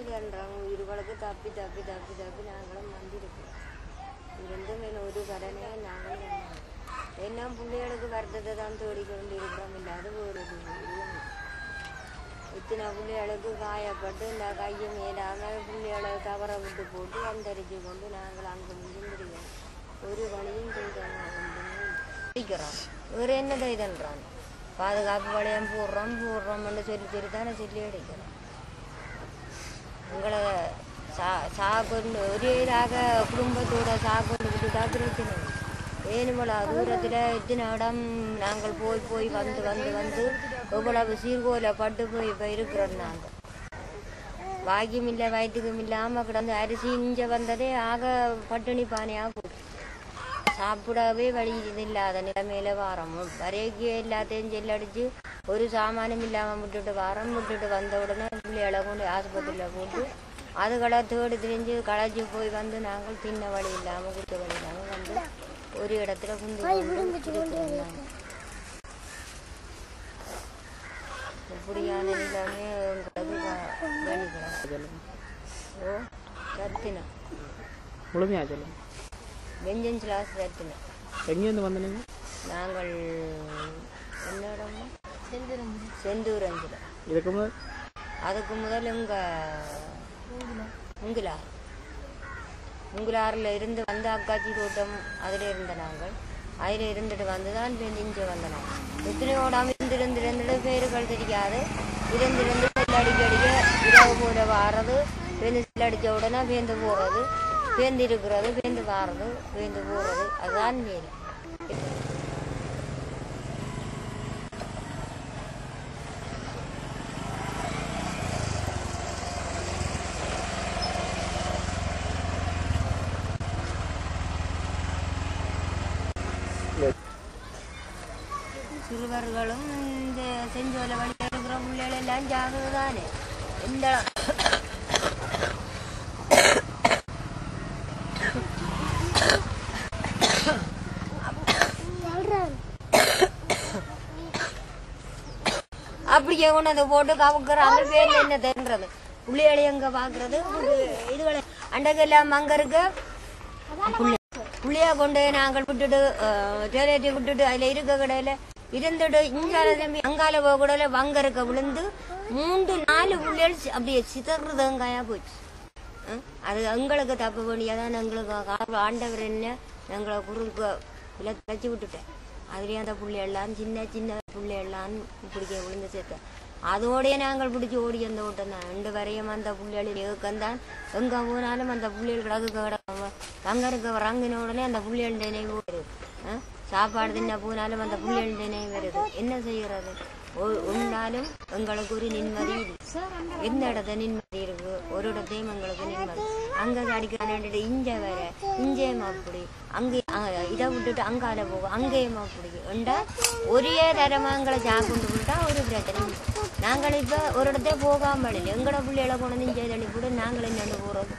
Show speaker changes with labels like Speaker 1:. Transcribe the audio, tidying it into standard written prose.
Speaker 1: இல்லைன்றாங்க. உயிர்களுக்கு தப்பி தப்பி தப்பி தப்பி நாங்களும் வந்திருக்கோம். இருந்தும் ஒரு கடனே நாங்கள் என்ன பிள்ளைகளுக்கு வருத்தத்தை தான் தேடிக்கொண்டு இருக்கிறோம். இல்லாத ஒரு இத்தனை பிள்ளைகளுக்கு காயப்பட்டு இந்த கையை மேலாமல் பிள்ளைகளை தவற விட்டு போட்டு அந்தரிச்சு கொண்டு நாங்கள் அங்கே முடிஞ்சிருக்கோம். ஒரு வழியும் செய்கிறோம். வேறு என்ன தைதன்றான் பாதுகாப்பு வளையம் போடுறோம்னு சொல்லி தானே சொல்லி அடிக்கிறோம். எங்களை சாக்கொண்டு ஒரேதாக குடும்பத்தோட சாக்கொண்டு விட்டுட்டா பிரச்சனை. வேணுமலா தூரத்தில் எத்தனை இடம் நாங்கள் போய் வந்து வந்து வந்து எவ்வளவு சீர்கோலை பட்டு போய் இப்போ இருக்கிறோம். நாங்கள் பாக்கியம் இல்லை வயிற்றுக்கும் இல்லாமல் கிடந்து அரிசி இஞ்ச வந்ததே ஆக பட்டினி பானையாக போட்டு சாப்பிடவே வழி இல்லாத நிலைமையில வாரம் வரைக்கு எல்லாத்தையும் செல்லடிச்சு ஒரு சாமானும் இல்லாமல் விட்டுட்டு வந்த உடனே பிள்ளைகளை கொண்டு ஆஸ்பத்திரியில் போட்டு அதுகளை தேடி திரிஞ்சு களைச்சி போய் வந்து நாங்கள் தின்ன வழி இல்லாமல் குடிக்க வழி இல்லாமல் வந்து ஒரு இடத்துல இப்படியான நிலைமை ஓ ரத்தினா
Speaker 2: முழுமையா சொல்லுங்க.
Speaker 1: வெஞ்சன் கிளாஸ் ரத்தினா.
Speaker 2: எங்கேருந்து வந்தீங்க?
Speaker 1: நாங்கள் என்ன இடமா செந்தூரஞ்சில். அதுக்கு முதல் முங்குலாறில் இருந்து வந்து அக்காச்சி தோட்டம் அதில் இருந்த நாங்கள் அதில் இருந்துட்டு வந்து தான் இங்கே வந்த நாங்கள் எத்தனையோடாமல் இருந்துட்டு பேருகள் தெரியாது இருந்து அடிக்கடிக்க இரவு போல வாரது பேருந்து அடித்த உடனே பேந்து போகிறது பேந்து இருக்கிறது பேந்து வாரது பேந்து போகிறது அதுதான் மேலே. சிறுவர்களும் இந்த செஞ்சோலை வழியில் இருக்கிற பிள்ளைகள் எல்லாம் ஜாகிரதை தானே. இந்த அப்படியே கொண்டு அதை போட்டு கவுக்குறாங்க. பேர் என்ன தெரின்றது புள்ளிகளை எங்க பாக்குறது இதுகளை அண்டகெல்லாம் அங்க இருக்க புள்ளியா கொண்டு நாங்கள் விட்டுட்டு டேலேட்டி விட்டுட்டு அதுல இருக்க கடையில இருந்துட்டு இங்கால தம்பி அங்கால போக கூடல வங்க இருக்க விழுந்து 3-4 புள்ளிகள் அப்படியே சிதறது அங்காயா போச்சு. அது எங்களுக்கு தப்ப வேண்டியதான். எங்களுக்கு ஆண்டவர் என்ன எங்களை குறுக்க இல்லை தச்சு விட்டுட்டேன். அதுலேயும் அந்த பிள்ளையெல்லாம் சின்ன பிள்ளையெல்லாம் பிடிக்க விழுந்து சேர்த்தேன். அதோடய நாங்கள் பிடிச்சி ஓடி அந்த ஓட்டம் தான் 2 வரையும் அந்த புள்ளிகளில் ஏக்கந்தான். எங்கே போனாலும் அந்த புள்ளிகள் கிடக்கு அங்கே இருக்க வராங்கின உடனே அந்த புள்ளிகள் நினைவு வருது. சாப்பாடு தின்ன போனாலும் அந்த புள்ளிகள் நினைவு வருது. என்ன செய்கிறது? உண்டாலும் எங்களுக்கு ஒரு நிம்மதி இல்லை. எந்த இடத்த நிம்மதி இருக்கு? ஒரு இடத்தையும் எங்களுக்கு நிம்மதி. அங்கே அடிக்கிறான்ட்டு இஞ்ச வேற இஞ்சேமா அப்படி அங்கே இதை விட்டுட்டு அங்கால போகும் அங்கேயுமா அப்படி உண்டா ஒரே தரமாங்களை சாப்பிட்டு விட்டா ஒரு பிரச்சனை. நாங்கள் இப்போ ஒரு இடத்தையும் போகாமல் இல்லை. எங்களோட பிள்ளைகளை கொண்டு இஞ்சை தள்ளி போட்டு நாங்கள் என்னென்னு போகிறோம்.